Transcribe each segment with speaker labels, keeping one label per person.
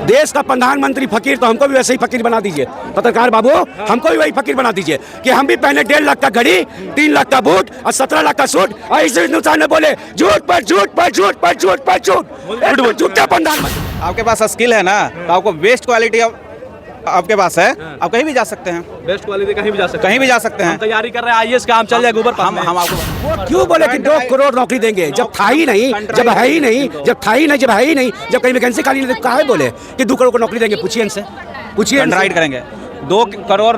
Speaker 1: देश का प्रधानमंत्री फकीर, तो हमको भी वैसे ही फकीर बना दीजिए। पत्रकार बाबू, हमको भी वही फकीर बना दीजिए कि हम भी पहले 1.5 लाख का घड़ी, 3 लाख का बूट और 17 लाख का सूट, और इस हिंदुस्तान में बोले झूठ पर झूठ पर झूठ पर झूठ पर झूठ, झूठा प्रधानमंत्री।
Speaker 2: आपके पास स्किल है ना, तो आपको बेस्ट क्वालिटी आपके पास है, आप कहीं भी जा सकते हैं।
Speaker 3: बेस्ट क्वालिटी कहीं भी जा सकते हैं,
Speaker 2: कहीं भी जा सकते हैं।
Speaker 3: तैयारी कर रहे हैं आईएएस का, हम चल जाए गोबर
Speaker 2: हम आपको
Speaker 1: वो क्यों बोले कि 2 करोड़ नौकरी देंगे, जब था ही नहीं, जब है ही नहीं, जब था ही नहीं, जब है ही नहीं, जब कहीं वैकेंसी खाली नहीं, काहे बोले कि 2 करोड़ को नौकरी देंगे? पूछिए इनसे, पूछिए।
Speaker 2: कंट्राइट करेंगे 2 करोड़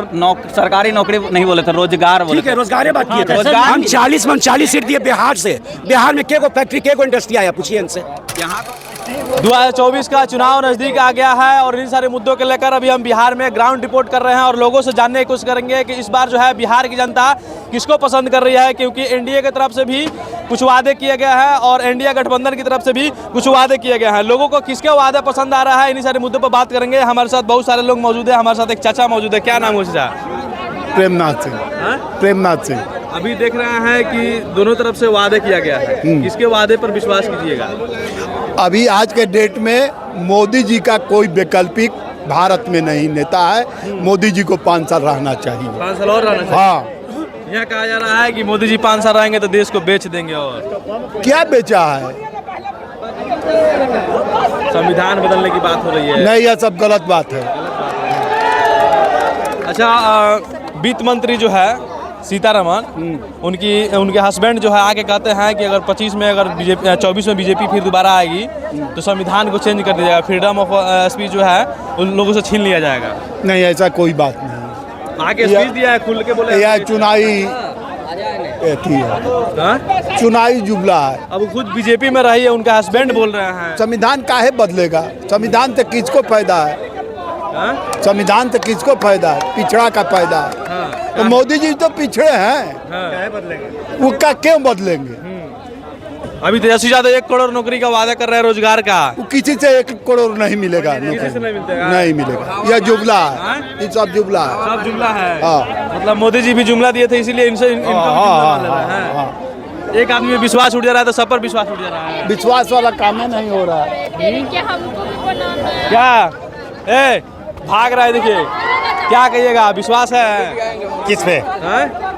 Speaker 2: सरकारी नौकरी नहीं बोले थे, रोजगार बोले।
Speaker 1: ठीक है, रोजगार बात किए थे।
Speaker 2: रोजगार
Speaker 1: हम 40 में 40 सीट दिए बिहार से। बिहार में के को फैक्ट्री, के को इंडस्ट्री आया? पूछिए इनसे।
Speaker 2: यहाँ
Speaker 3: 2024 का चुनाव नजदीक आ गया है और इन सारे मुद्दों को लेकर अभी हम बिहार में ग्राउंड रिपोर्ट कर रहे हैं और लोगों से जानने की कोशिश करेंगे कि इस बार जो है बिहार की जनता किसको पसंद कर रही है, क्योंकि एनडीए की तरफ से भी कुछ वादे किए गए हैं और एनडीए गठबंधन की तरफ से भी कुछ वादे किए गए हैं। लोगों को किसके वादे पसंद आ रहा है, इन्हीं सारे मुद्दों पर बात करेंगे। हमारे साथ बहुत सारे लोग मौजूद है। हमारे साथ एक चाचा मौजूद है। क्या नाम है चाचा?
Speaker 4: प्रेमनाथ सिंह। प्रेमनाथ सिंह।
Speaker 3: अभी देख रहे हैं कि दोनों तरफ से वादे किया गया है, किसके वादे पर विश्वास कीजिएगा?
Speaker 4: अभी आज के डेट में मोदी जी का कोई वैकल्पिक भारत में नहीं नेता है। मोदी जी को 5 साल रहना चाहिए।
Speaker 3: 5 साल और रहना चाहिए।
Speaker 4: हाँ,
Speaker 3: यहाँ कहा जा रहा है कि मोदी जी 5 साल रहेंगे तो देश को बेच देंगे। और
Speaker 4: क्या बेचा है?
Speaker 3: संविधान बदलने की बात हो रही है।
Speaker 4: नहीं, यह सब गलत बात है।
Speaker 3: अच्छा, वित्त मंत्री जो है सीतारमण, उनके हस्बैंड जो है आगे कहते हैं कि अगर 25 में अगर बीजेपी 24 में बीजेपी फिर दोबारा आएगी तो संविधान को चेंज कर दिया जाएगा, फ्रीडम ऑफ स्पीच जो है उन लोगों से छीन लिया जाएगा।
Speaker 4: नहीं, ऐसा कोई बात नहीं।
Speaker 3: आगे स्पीच दिया है, खुल के बोले
Speaker 4: यह चुनावी चुनावी जुमला है।
Speaker 3: अब खुद बीजेपी में रही है, उनका हस्बैंड बोल रहे हैं।
Speaker 4: संविधान काहे बदलेगा? संविधान से किसको फायदा है? संविधान से किसको फायदा है? पिछड़ा का फायदा है। तो मोदी जी तो पिछड़े हैं, वो का क्यों बदलेंगे?
Speaker 3: अभी तेजस्वी यादव 1 करोड़ नौकरी का वादा कर रहे हैं, रोजगार का।
Speaker 4: वो किसी से 1 करोड़ नहीं मिलेगा।
Speaker 3: किसी से नहीं मिलता,
Speaker 4: नहीं मिलेगा। यह जुमला है, ये सब जुमला है।
Speaker 3: सब जुमला है।
Speaker 4: हाँ।
Speaker 3: मतलब मोदी जी भी जुमला दिए थे, इसीलिए इनसे एक आदमी में विश्वास उठ जा रहा है तो सब पर विश्वास उठ जा रहा है।
Speaker 4: विश्वास वाला काम नहीं हो रहा है।
Speaker 3: क्या ए भाग रहा है? देखिए क्या कहिएगा, विश्वास है
Speaker 5: किस पे?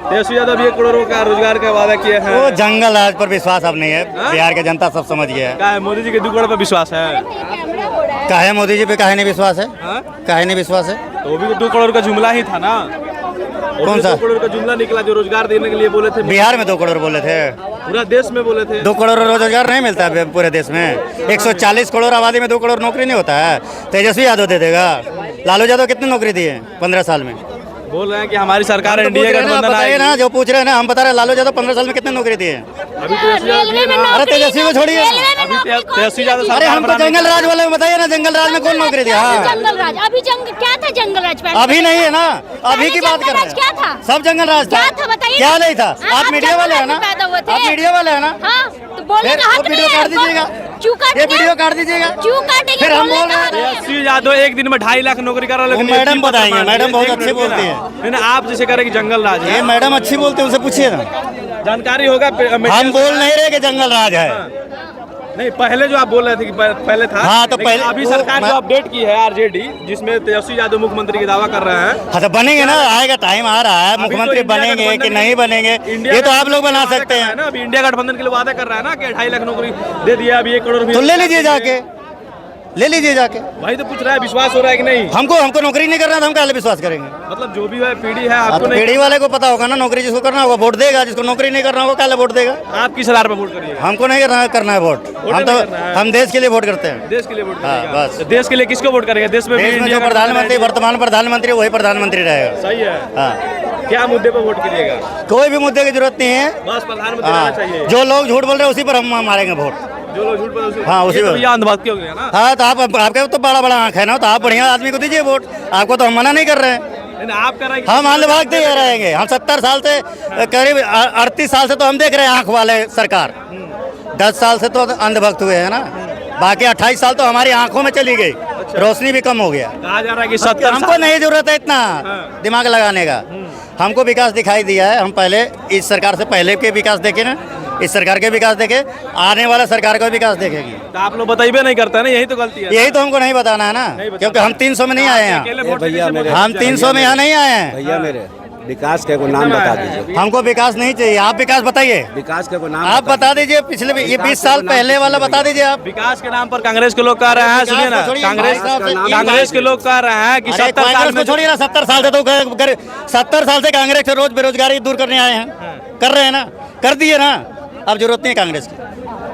Speaker 3: तेजस्वी यादव 1 करोड़ का रोजगार का वादा किए हैं।
Speaker 5: वो जंगल राज पर विश्वास अब नहीं है। बिहार के जनता सब समझ गया है।
Speaker 3: क्या है, मोदी जी के 2 करोड़ पर विश्वास है?
Speaker 5: काहे मोदी जी पे काहे नहीं विश्वास है? काहे नहीं विश्वास है?
Speaker 3: तो वो भी 2 करोड़ का जुमला ही था ना।
Speaker 5: कौन सा
Speaker 3: 2 करोड़ का जुमला निकला जो रोजगार देने के लिए बोले थे?
Speaker 5: बिहार में 2 करोड़ बोले थे,
Speaker 3: पूरा देश में बोले थे।
Speaker 5: 2 करोड़ रोजगार नहीं मिलता है पूरे देश में। 140 करोड़ आबादी में 2 करोड़ नौकरी नहीं होता है। तेजस्वी यादव दे देगा। लालू यादव कितनी नौकरी दी है 15 साल में?
Speaker 3: बोल रहे हैं कि हमारी सरकार एनडीए गठबंधन
Speaker 5: बताइए ना, जो पूछ रहे हैं ना, हम बता रहे हैं लालू यादव 15 साल में कितनी नौकरी दी है?
Speaker 3: अभी
Speaker 5: अरे तेजस्वी को छोड़िए,
Speaker 3: तेजस्वी यादव
Speaker 5: अरे हमको जंगल राज वाले बताइए ना, जंगल राज में कौन नौकरी दिया?
Speaker 6: जंगल राज अभी क्या था? जंगल राज
Speaker 5: अभी नहीं है ना, अभी की बात कर रहे हैं।
Speaker 6: क्या था?
Speaker 5: सब जंगल राज
Speaker 6: क्या था बताइए?
Speaker 5: क्या नहीं था? आप मीडिया वाले हैं ना? आप मीडिया वाले हैं ना?
Speaker 6: तो बोलने का हक नहीं है।
Speaker 5: काट दीजिएगा,
Speaker 6: क्यों काटेंगे?
Speaker 5: ये वीडियो काट दीजिएगा।
Speaker 6: क्यों काटेंगे?
Speaker 5: फिर हम बोल रहे हैं
Speaker 3: तेजस्वी यादव 1 दिन में 2.5 लाख नौकरी कर रहा है, लेकिन
Speaker 5: मैडम बताएंगे। मैडम बहुत अच्छी बोलती है।
Speaker 3: आप जैसे कह रहे कि जंगल राज है।
Speaker 5: ये मैडम अच्छी बोलती है, उनसे पूछिए ना।
Speaker 3: जानकारी होगा।
Speaker 5: हम बोल नहीं रहे कि जंगल राज है।
Speaker 3: नहीं, पहले जो आप बोल रहे थे कि पहले था।
Speaker 5: हाँ, तो पहले
Speaker 3: अभी सरकार जो अपडेट की है आरजेडी, जिसमें तेजस्वी यादव मुख्यमंत्री की दावा कर रहे हैं।
Speaker 5: हाँ, तो बनेंगे ना, आएगा टाइम आ रहा है। मुख्यमंत्री बनेंगे कि नहीं बनेंगे ये तो आप लोग बना सकते हैं
Speaker 3: ना। अभी इंडिया गठबंधन के लिए वादा कर रहा है ना कि 2.5 लाख नौकरी दे दिया, अभी 1 करोड़
Speaker 5: तो ले लीजिए जाके, ले लीजिए जाके।
Speaker 3: भाई तो पूछ रहा है विश्वास हो रहा है कि नहीं?
Speaker 5: हमको नौकरी नहीं करना, तो हम क्या विश्वास करेंगे?
Speaker 3: मतलब जो भी है पीढ़ी है आपको नहीं।
Speaker 5: पीढ़ी वाले को पता होगा ना, नौकरी जिसको करना होगा वोट देगा, जिसको नौकरी नहीं करना होगा क्या वोट देगा?
Speaker 3: आप किस आधार पर वोट करिएगा?
Speaker 5: हमको नहीं करना है वोट। हम देश के लिए वोट करते हैं।
Speaker 3: देश के लिए वोट
Speaker 5: हाँ,
Speaker 3: करिएगा।
Speaker 5: बस।
Speaker 3: देश के लिए किसको वोट करेंगे? देश में
Speaker 5: जो प्रधानमंत्री, वर्तमान प्रधानमंत्री वही प्रधानमंत्री रहेगा।
Speaker 3: सही है।
Speaker 5: हाँ,
Speaker 3: क्या मुद्दे पर वोट करिएगा?
Speaker 5: कोई भी मुद्दे की जरूरत नहीं है,
Speaker 3: बस प्रधानमंत्री रहना चाहिए।
Speaker 5: जो लोग झूठ बोल रहे हैं उसी पर हम मारेंगे वोट।
Speaker 3: जो लोग झूठ बोल
Speaker 5: हाँ, उसी
Speaker 3: तो
Speaker 5: पर।
Speaker 3: ये अंधबात क्यों गया ना?
Speaker 5: हाँ, तो आपके तो बड़ा आंख है ना, तो आप बढ़िया आदमी को दीजिए वोट। आपको तो हम मना नहीं कर रहे हैं।
Speaker 3: आप कर रहे हैं,
Speaker 5: हम अंधभक्त ही रहेंगे। हम 70 साल से, करीब 38 साल से तो हम देख रहे हैं आंख वाले सरकार। 10 साल से तो अंधभक्त हुए हैं ना, बाकी 28 साल तो हमारी आंखों में चली गई। रोशनी भी कम हो गया।
Speaker 3: कहा जा रहा है कि 70
Speaker 5: हमको नहीं जरूरत है इतना दिमाग लगाने का। हमको विकास दिखाई दिया है। हम पहले इस सरकार से पहले के विकास देखे ना, इस सरकार के विकास देखे, आने वाला सरकार का विकास देखेगी।
Speaker 3: तो आप लोग बताइए नहीं करते ना, यही तो गलती है।
Speaker 5: यही तो हमको नहीं बताना है ना, क्योंकि हम 300 में नहीं आए हैं।
Speaker 3: अकेले वोट
Speaker 1: भैया मेरे
Speaker 5: हम 300 में यहाँ नहीं आए हैं।
Speaker 1: भैया मेरे विकास के को नाम बता दीजिए।
Speaker 5: हमको विकास नहीं चाहिए, आप विकास बताइए।
Speaker 1: विकास के को नाम
Speaker 5: आप बता दीजिए, पिछले ये 20 साल पहले वाला बता दीजिए आप।
Speaker 3: विकास के नाम पर कांग्रेस के लोग कह रहे हैं, सुनिए ना, कांग्रेस के लोग कह रहे हैं कि 70 साल
Speaker 5: कांग्रेस
Speaker 3: में
Speaker 5: को छोड़िए ना, 70 साल से तो 70 साल से कांग्रेस से रोज बेरोजगारी दूर करने आए हैं, कर रहे हैं ना, कर दिए ना। अब जरूरत नहीं है कांग्रेस की।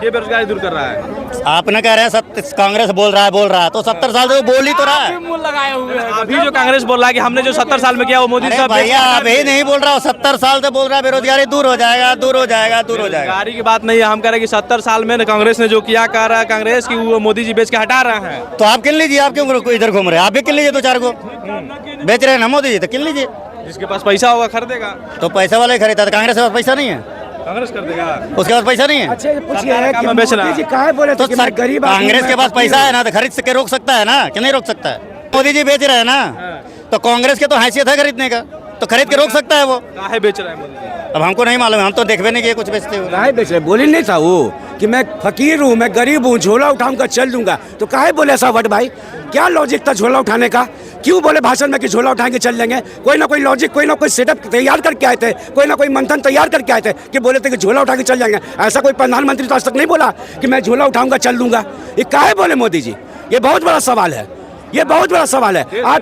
Speaker 3: ये बेरोजगारी दूर कर रहा है।
Speaker 5: आपने कह रहे हैं कांग्रेस बोल रहा है, तो 70 साल से वो बोल ही तो रहा है।
Speaker 3: अभी जो कांग्रेस बोल रहा है कि हमने जो 70 साल में किया वो मोदी
Speaker 5: अरे
Speaker 3: साहब
Speaker 5: भैया अभी नहीं बोल रहा, 70 साल से बोल रहा है बेरोजगारी दूर हो जाएगा, दूर हो जाएगा, दूर हो जाएगा।
Speaker 3: बेरोजगारी की बात नहीं है, हम कह रहे हैं कि 70 साल में कांग्रेस ने जो किया, कह रहा है कांग्रेस की वो मोदी जी बेच के हटा रहे हैं।
Speaker 5: तो आप किन लीजिए, आप क्यों इधर घूम रहे हैं? आप भी किन लीजिए, 2-4 को बेच रहे हैं ना मोदी जी, तो किन लीजिए।
Speaker 3: जिसके पास पैसा होगा खरीदेगा।
Speaker 5: तो पैसा वाले खरीदता, कांग्रेस के पास पैसा नहीं है,
Speaker 3: कांग्रेस कर देगा।
Speaker 5: उसके पास पैसा नहीं है।
Speaker 1: अच्छा ये पूछिए
Speaker 3: सरकार का मैं बेच रहा।
Speaker 1: मोदी जी काहे बोले
Speaker 5: तो
Speaker 1: थे कि
Speaker 5: सर
Speaker 1: मैं गरीब आदमी
Speaker 5: कांग्रेस
Speaker 1: हूं,
Speaker 5: के
Speaker 1: मैं
Speaker 5: पास
Speaker 1: फकीर
Speaker 5: पैसा
Speaker 1: हूं।
Speaker 5: है ना, तो खरीद के रोक सकता है ना, कि नहीं रोक सकता है? मोदी जी बेच रहे हैं ना, तो कांग्रेस के तो हैसियत है खरीदने का, तो खरीद के रोक सकता है वो।
Speaker 3: काहे बेच रहा है मोदी जी?
Speaker 5: अब हमको नहीं मालूम है, हम तो देखबे नहीं किए कुछ बेचते हुए।
Speaker 1: काहे बेच रहे? बोली नहीं था वो कि मैं फकीर हूँ, मैं गरीब हूँ, झोला उठाऊंगा चल दूंगा, तो काहे बोले ऐसा वर्ड भाई? क्या लॉजिक था झोला उठाने का? क्यों बोले भाषण में कि झोला उठाएंगे चल लेंगे? कोई ना कोई लॉजिक, कोई ना कोई सेटअप तैयार करके आए थे, कोई ना कोई मंथन तैयार करके आए थे कि बोले थे कि झोला उठा के चल जाएंगे। ऐसा कोई प्रधानमंत्री तो आज तक नहीं बोला कि मैं झोला उठाऊंगा चल दूंगा। ये काहे बोले मोदी जी? ये बहुत बड़ा सवाल है, ये बहुत बड़ा सवाल है। आप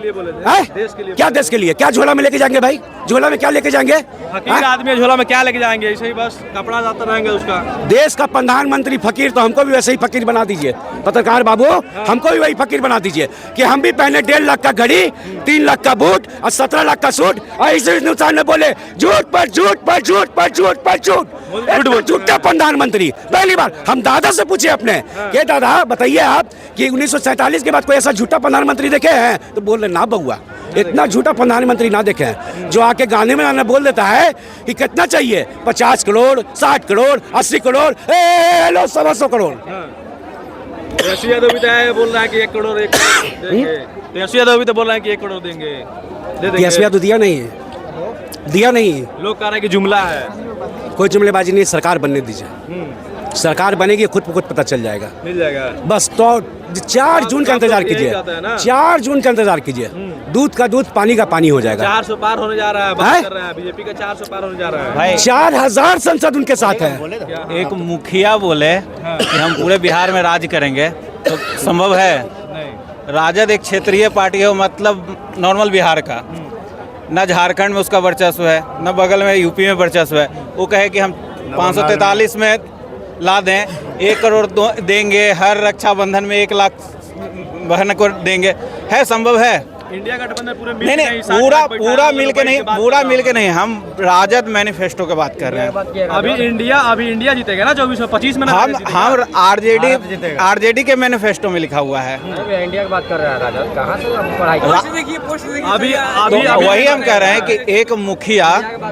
Speaker 1: क्या देश के लिए, क्या झोला में लेके जाएंगे भाई? झोला में क्या लेके जाएंगे?
Speaker 3: फकीर आदमी झोला में क्या लेके जाएंगे? ऐसे ही बस कपड़ा जाता रहेंगे उसका।
Speaker 1: देश का प्रधानमंत्री फकीर, तो हमको भी वैसे ही फकीर बना दीजिए। पत्रकार बाबू, हमको भी वही फकीर बना दीजिए कि हम भी पहने 1.5 लाख का घड़ी, 3 लाख का बूट और 17 लाख का सूट, और इसे हिंदुस्तान में बोले झूठ पर झूठ पर झूठ पर झूठ पर झूठ। झूठा प्रधानमंत्री। पहली बार हम दादा से पूछे अपने कि दादा बताइए आप कि 1947 के बाद कोई ऐसा झूठा प्रधानमंत्री देखे हैं? तो बोल रहे ना बउआ, इतना झूठा प्रधानमंत्री ना देखे हैं, जो आके गाने में आने बोल देता है कि कितना चाहिए, 50 करोड़, 60 करोड़, 80 करोड़, लो 125 करोड़।
Speaker 3: तेजस्वी यादव भी तो बोल रहा है कि 1 करोड़ देंगे। तेजस्वी यादव भी तो बोल रहा है कि 1 करोड़ देंगे, दे देंगे।
Speaker 1: तेजस्वी यादव दिया नहीं है, दिया नहीं है।
Speaker 3: लोग कह रहे हैं कि जुमला है।
Speaker 1: कोई जुमलेबाजी नहीं, सरकार बनने दीजिए। सरकार बनेगी, खुद को खुद पता चल जाएगा,
Speaker 3: मिल जाएगा।
Speaker 1: बस। तो 4 जून का इंतजार कीजिए, 4 जून का इंतजार कीजिए। दूध का दूध, पानी का पानी हो जाएगा।
Speaker 3: 400 पार होने जा रहा है, बात कर रहे हैं बीजेपी का 400 पार होने जा रहा है
Speaker 7: भाई।
Speaker 1: 4000 सांसद उनके साथ है।
Speaker 7: एक मुखिया बोले कि हम पूरे बिहार में राज करेंगे, तो संभव है? राजद एक क्षेत्रीय पार्टी है, मतलब नॉर्मल बिहार का, न झारखंड में उसका वर्चस्व है, न बगल में यूपी में वर्चस्व है। वो कहे कि हम 543 में ला दें, 1 करोड़ देंगे, हर रक्षाबंधन में 1 लाख बहन को देंगे, है संभव है?
Speaker 3: इंडिया गठबंधन पूरे
Speaker 7: नहीं, पूरा मिल के नहीं, पूरा मिल के नहीं, हम राजद मैनिफेस्टो की बात कर रहे हैं।
Speaker 3: अभी इंडिया जीतेगा ना 24 में, 25 में।
Speaker 7: हम आरजेडी के मैनिफेस्टो में लिखा हुआ है।
Speaker 8: इंडिया की बात कर रहा है राजद, कहाँ से पढ़ाई?
Speaker 7: तो वही हम कह रहे हैं कि एक मुखिया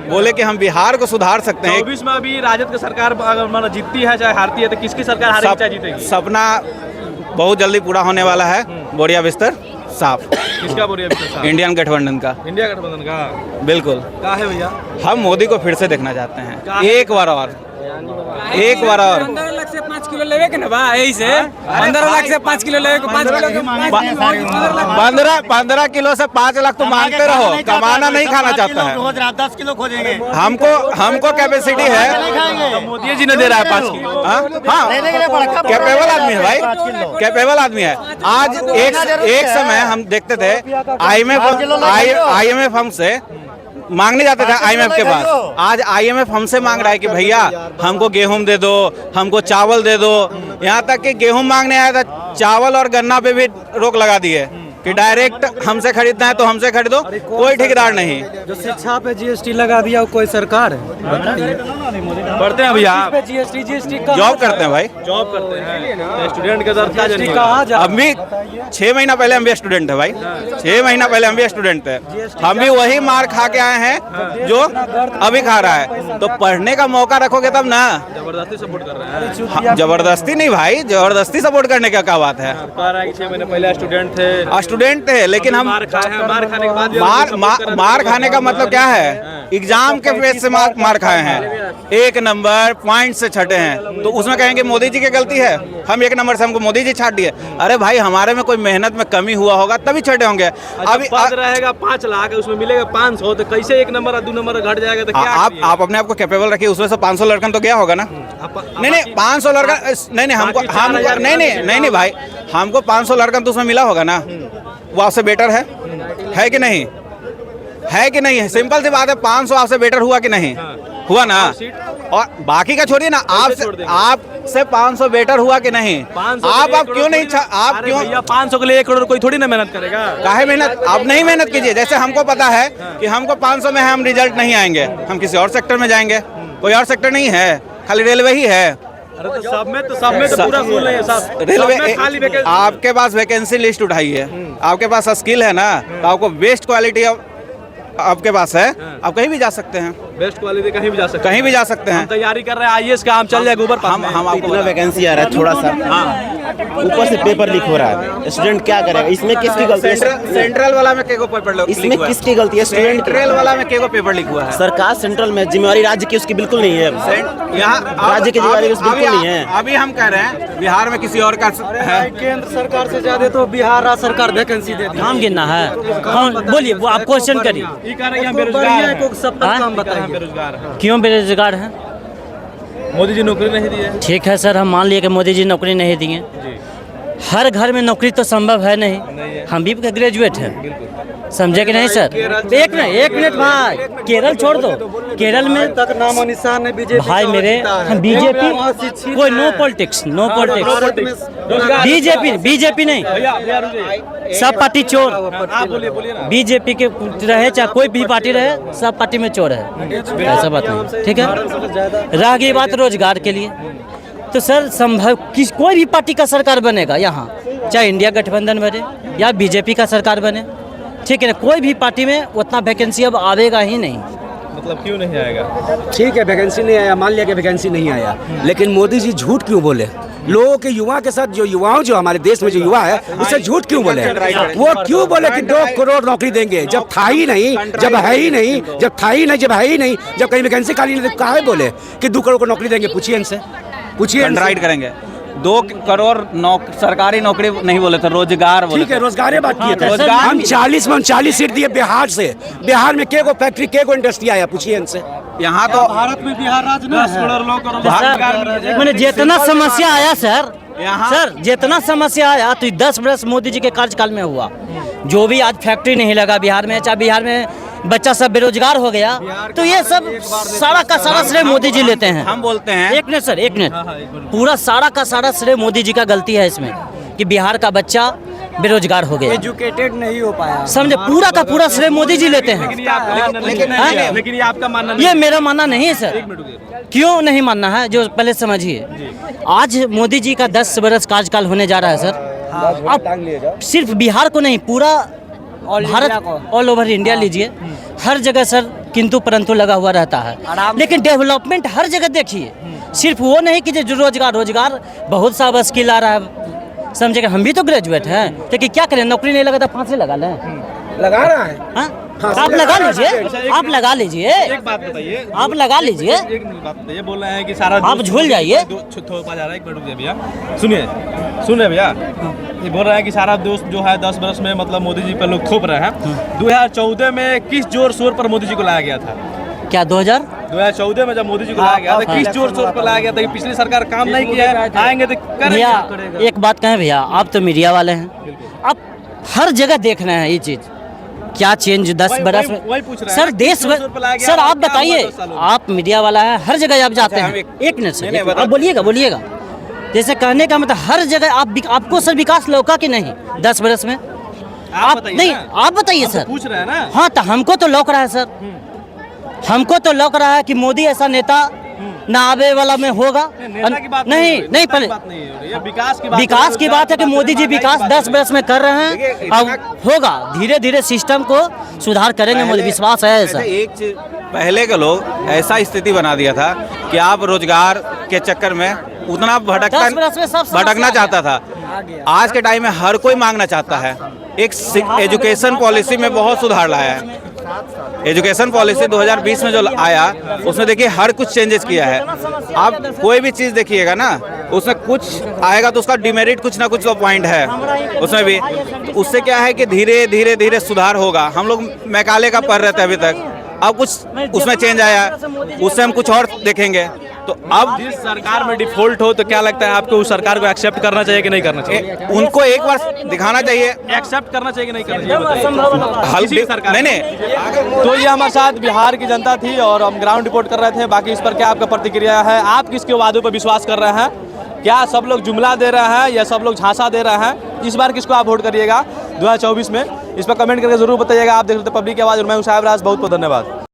Speaker 7: बोले कि हम बिहार को सुधार सकते हैं।
Speaker 3: 24 में अभी राजद की सरकार अगर जीतती है चाहे हारती है, तो किसकी सरकार हारेगी चाहे जीतेगी?
Speaker 7: सपना बहुत जल्दी पूरा होने वाला है, बोरिया बिस्तर साफ।
Speaker 3: किसका बोरिया बिस्तर साफ?
Speaker 7: इंडियन गठबंधन का।
Speaker 3: इंडिया गठबंधन का
Speaker 7: बिल्कुल।
Speaker 3: क्या है भैया?
Speaker 7: हम मोदी को फिर से देखना चाहते हैं, एक बार और।
Speaker 8: 15 लाख से 5 किलो लेवे के ना बा, यही से 15 लाख से 5 किलो लेवे के, 5 किलो
Speaker 7: 15 किलो से 5 लाख तो मांगते रहो, कमाना नहीं खाना चाहता है।
Speaker 5: रोज रात 10 किलो खोजेंगे।
Speaker 7: हमको कैपेसिटी है,
Speaker 3: तो मोदी जी ने दे रहा है 5 किलो।
Speaker 7: हाँ, कैपेबल आदमी है भाई, कैपेबल आदमी है। आज एक समय हम देखते थे IMF हमसे मांगने जाते थे, IMF के पास। आज IMF हमसे मांग रहा है कि भैया हमको गेहूं दे दो, हमको चावल दे दो। यहाँ तक कि गेहूं मांगने आया था, चावल और गन्ना पे भी रोक लगा दिए कि डायरेक्ट हमसे खरीदना है तो हमसे खरीदो, कोई ठेकेदार नहीं।
Speaker 8: जो शिक्षा पे GST लगा दिया, वो कोई सरकार है?
Speaker 3: पढ़ते हैं भैया,
Speaker 8: GST
Speaker 7: जॉब करते हैं भाई,
Speaker 3: जॉब करते हैं, स्टूडेंट के साथ
Speaker 8: कहाँ जा?
Speaker 7: अब भी 6 महीना पहले हम भी स्टूडेंट है भाई, 6 महीना पहले हम भी स्टूडेंट थे। हम भी वही मार खा के आए हैं जो अभी खा रहा है। तो पढ़ने का मौका रखोगे तब ना।
Speaker 3: जबरदस्ती सपोर्ट कर रहे हैं।
Speaker 7: जबरदस्ती नहीं भाई, जबरदस्ती सपोर्ट करने का क्या बात है?
Speaker 3: कह रहा है कि 6 महीने पहले
Speaker 7: स्टूडेंट थे, लेकिन हम
Speaker 3: मार खाए हैं, मार खाने के बाद
Speaker 7: मार खाने का मतलब क्या है? एग्जाम के बेस से मार खाए हैं। एक नंबर पॉइंट से छटे हैं, तो उसमें कहेंगे मोदी जी की गलती है, हम एक नंबर से हमको मोदी जी छाट दिए। अरे भाई हमारे में कोई मेहनत में कमी हुआ होगा तभी छटे होंगे।
Speaker 3: अभी पद रहेगा 5 लाख, उसमें मिलेगा 500, तो कैसे एक नंबर और 2 नंबर घट जाएगा? तो क्या
Speaker 7: आप अपने आप को कैपेबल रखिए, उसमें से 500 लड़कन तो गया होगा ना। नहीं 500 लड़कन नहीं हमको नहीं भाई, हमको 500 लड़कन तो उसमें मिला होगा ना, वो आपसे बेटर है कि नहीं? है कि नहीं? सिंपल सी बात है, 500 आपसे बेटर हुआ कि नहीं? हुआ ना। और बाकी का छोड़िए ना, आपसे 500 बेटर हुआ कि नहीं? आप क्यों नहीं आप क्यों?
Speaker 3: 500 के लिए 1 करोड़ कोई थोड़ी ना मेहनत करेगा।
Speaker 7: काहे मेहनत? आप नहीं मेहनत कीजिए। जैसे हमको पता है कि हमको 500 में हम रिजल्ट नहीं आएंगे, हम किसी और सेक्टर में जाएंगे। कोई और सेक्टर नहीं है, खाली रेलवे ही है।
Speaker 3: अरे तो सब में तो पूरा फुल नहीं है सब।
Speaker 7: रेलवे
Speaker 3: खाली वैकेंसी।
Speaker 7: आपके पास वैकेंसी लिस्ट उठाई है, आपके पास स्किल है ना, तो आपको बेस्ट क्वालिटी आपके पास है, आप कहीं भी जा सकते हैं।
Speaker 3: बेस्ट क्वालिटी कहीं भी जा सकते हैं।
Speaker 7: कहीं भी जा सकते हैं।
Speaker 3: हम तैयारी कर रहे हैं आईएएस का, हम चल जाए गोबर
Speaker 7: हम आपको
Speaker 9: इतना वैकेंसी आ रहा है थोड़ा सा, ऊपर से पेपर लीक हो रहा है, स्टूडेंट क्या करेगा? इसमें किसकी गलती है?
Speaker 7: सेंट्रल वाला में केगो पेपर लीक
Speaker 9: इसमें
Speaker 7: हुआ है?
Speaker 9: किसकी गलती है? स्टूडेंट
Speaker 7: सेंट्रल वाला में केगो पेपर लीक हुआ है?
Speaker 9: सरकार सेंट्रल में, जिम्मेवारी राज्य की उसकी बिल्कुल नहीं है।
Speaker 7: यहाँ
Speaker 9: राज्य की जिम्मेवारी उसकी बिल्कुल नहीं है।
Speaker 7: अभी हम कह रहे हैं बिहार में किसी और का है।
Speaker 8: केंद्र सरकार से ज्यादा तो बिहार राज्य सरकार वैकेंसी देती है।
Speaker 10: काम गिनना है कौन? बोलिए, वो आप क्वेश्चन करिए।
Speaker 3: ये कह रहे हैं बेरोजगार हैं।
Speaker 8: काम बताइए।
Speaker 3: बेरोजगार हैं।
Speaker 10: क्यों बेरोजगार हैं?
Speaker 3: मोदी जी नौकरी नहीं दी है।
Speaker 10: ठीक है सर, हम मान लिए कि मोदी जी नौकरी नहीं दिए। हर घर में नौकरी तो संभव है नहीं। हम भी ग्रेजुएट हैं, समझे कि नहीं सर? एक मिनट भाई, केरल छोड़ दो। केरल में
Speaker 8: तक नामो निशान है बीजेपी
Speaker 10: भाई मेरे, हम बीजेपी कोई नो पॉलिटिक्स बीजेपी नहीं, सब पार्टी चोर। बीजेपी के रहे चाहे कोई भी पार्टी रहे, सब पार्टी में चोर है, ऐसा बात नहीं। ठीक है, रह गई बात रोजगार के लिए, तो सर संभव कोई भी पार्टी का सरकार बनेगा यहाँ, चाहे इंडिया गठबंधन बने या बीजेपी का सरकार बने, ठीक है ना, कोई भी पार्टी में उतना वैकेंसी अब आवेगा ही नहीं।
Speaker 3: मतलब क्यों नहीं आएगा?
Speaker 1: ठीक है, वैकेंसी नहीं आया, मान लिया कि वैकेंसी नहीं आया, लेकिन मोदी जी झूठ क्यों बोले? लोगों के युवा के साथ, जो युवाओं जो हमारे देश में जो युवा है, उससे झूठ क्यों बोले? वो क्यों बोले कि 2 करोड़ नौकरी देंगे, जब था ही नहीं, जब है ही नहीं, जब था ही नहीं, जब है ही नहीं, जब कहीं वैकेंसी खाली नहीं, काहे बोले कि 2 करोड़ को नौकरी देंगे? पूछिए इनसे, पूछिए।
Speaker 7: राइट करेंगे। 2 करोड़ सरकारी नौकरी नहीं बोले थे, रोजगार बोले।
Speaker 1: ठीक है, रोजगार की बात की है।
Speaker 7: रोजगार
Speaker 1: हम 40 में 39 सीट दिए बिहार से। बिहार में केगो फैक्ट्री, केगो इंडस्ट्री आया? पूछिए इनसे।
Speaker 7: यहाँ तो
Speaker 8: भारत में बिहार राज्य में 10 करोड़ लोग
Speaker 10: मैंने जितना समस्या आया सर,
Speaker 7: यहाँ
Speaker 10: सर जितना समस्या आया तो 10 वर्ष मोदी जी के कार्यकाल में हुआ। जो भी आज फैक्ट्री नहीं लगा बिहार में, चाहे बिहार में बच्चा सब बेरोजगार हो गया, तो ये सब सारा का सारा श्रेय मोदी जी लेते हैं।
Speaker 7: हम बोलते हैं,
Speaker 10: एक मिनट सर, एक मिनट, पूरा सारा का सारा श्रेय मोदी जी का गलती है इसमें कि बिहार का बच्चा बेरोजगार हो गया,
Speaker 8: एजुकेटेड नहीं हो पाया।
Speaker 10: समझे? पूरा का पूरा श्रेय मोदी जी लेते हैं।
Speaker 3: लेकिन ये आपका मानना नहीं?
Speaker 10: ये मेरा मानना नहीं है सर। क्यों नहीं मानना है, जो पहले समझिए। आज मोदी जी का 10 वर्ष कार्यकाल होने जा रहा है सर। अब सिर्फ बिहार को नहीं, पूरा भारत, ऑल ओवर इंडिया लीजिए, हर जगह सर किंतु परंतु लगा हुआ रहता है। लेकिन डेवलपमेंट हर जगह देखिए, सिर्फ वो नहीं कि जो रोजगार बहुत सा स्किल आ रहा है, समझे? हम भी तो ग्रेजुएट हैं, लेकिन क्या करें, नौकरी नहीं लगा तो फांसी लगा लें।
Speaker 1: लगा रहा है।
Speaker 10: आप लगा लीजिए, आप लगा लीजिए,
Speaker 3: एक बात बताइए,
Speaker 10: आप लगा लीजिए।
Speaker 3: एक बात बताइए, बोल रहे हैं कि सारा
Speaker 10: आप झूल जाइए।
Speaker 3: थोपा जा रहा है। एक मिनट रुकिए भैया, सुनिए भैया, ये बोल रहे हैं कि सारा दोस्त जो है 10 वर्ष में मतलब मोदी जी पर लोग थोप रहे हैं। 2014 में किस जोर शोर पर मोदी जी को लाया गया था?
Speaker 10: क्या
Speaker 3: 2014 में जब मोदी जी को लाया गया था, किस जोर शोर पर लाया गया था कि पिछली सरकार काम नहीं किया है, आएंगे तो
Speaker 10: भैया?
Speaker 3: करेंगे।
Speaker 10: एक बात कहें भैया, आप तो मीडिया वाले हैं, आप हर जगह देख रहे हैं ये चीज, क्या चेंज 10 बरस में सर, देश सर आप बताइए, आप मीडिया वाला है, हर जगह आप जाते हैं। एक मिनट सर, आप बोलिएगा। जैसे कहने का मतलब हर जगह आपको सर विकास लौका कि नहीं 10 बरस में? आप नहीं, आप बताइए सर।
Speaker 3: पूछ रहे हैं ना?
Speaker 10: हाँ, तो हमको तो लौक रहा है सर, हमको तो लौक रहा है कि मोदी ऐसा नेता ना आवे वाला में होगा। नहीं, पहले विकास की बात है कि मोदी जी विकास 10 वर्ष में कर रहे हैं, अब होगा, धीरे धीरे सिस्टम को सुधार करेंगे, मुझे विश्वास है ऐसा।
Speaker 7: एक चीज, पहले के लोग ऐसा स्थिति बना दिया था कि आप रोजगार के चक्कर में उतना भटकना चाहता था। आज के टाइम में हर कोई मांगना चाहता है। एक एजुकेशन पॉलिसी में बहुत सुधार लाया है। एजुकेशन पॉलिसी 2020 में जो आया उसमें देखिए हर कुछ चेंजेस किया है। आप कोई भी चीज़ देखिएगा ना, उसमें कुछ आएगा तो उसका डिमेरिट कुछ ना कुछ तो पॉइंट है उसमें भी। तो उससे क्या है कि धीरे धीरे धीरे सुधार होगा। हम लोग मैकाले का पढ़ रहे थे अभी तक, अब कुछ उसमें चेंज आया, उससे हम कुछ और देखेंगे। तो अब
Speaker 3: जिस सरकार में डिफॉल्ट हो तो क्या लगता है आपको उस सरकार को एक्सेप्ट करना चाहिए कि नहीं करना चाहिए?
Speaker 7: उनको एक बार दिखाना चाहिए,
Speaker 3: एक्सेप्ट करना चाहिए कि नहीं करना चाहिए?
Speaker 7: हल
Speaker 3: किसी भी सरकार
Speaker 7: नहीं।
Speaker 3: तो ये हमारे साथ बिहार की जनता थी और हम ग्राउंड रिपोर्ट कर रहे थे। बाकी इस पर क्या आपका प्रतिक्रिया है? आप किसके वादों पर विश्वास कर रहे हैं? क्या सब लोग जुमला दे रहे हैं या सब लोग झांसा दे रहे हैं? इस बार किसको आप वोट करिएगा 2024 में? इस पर कमेंट करके जरूर बताइएगा। आप देख सकते हैं पब्लिक की आवाज़ और मैं हूं साहिब राज। बहुत बहुत धन्यवाद।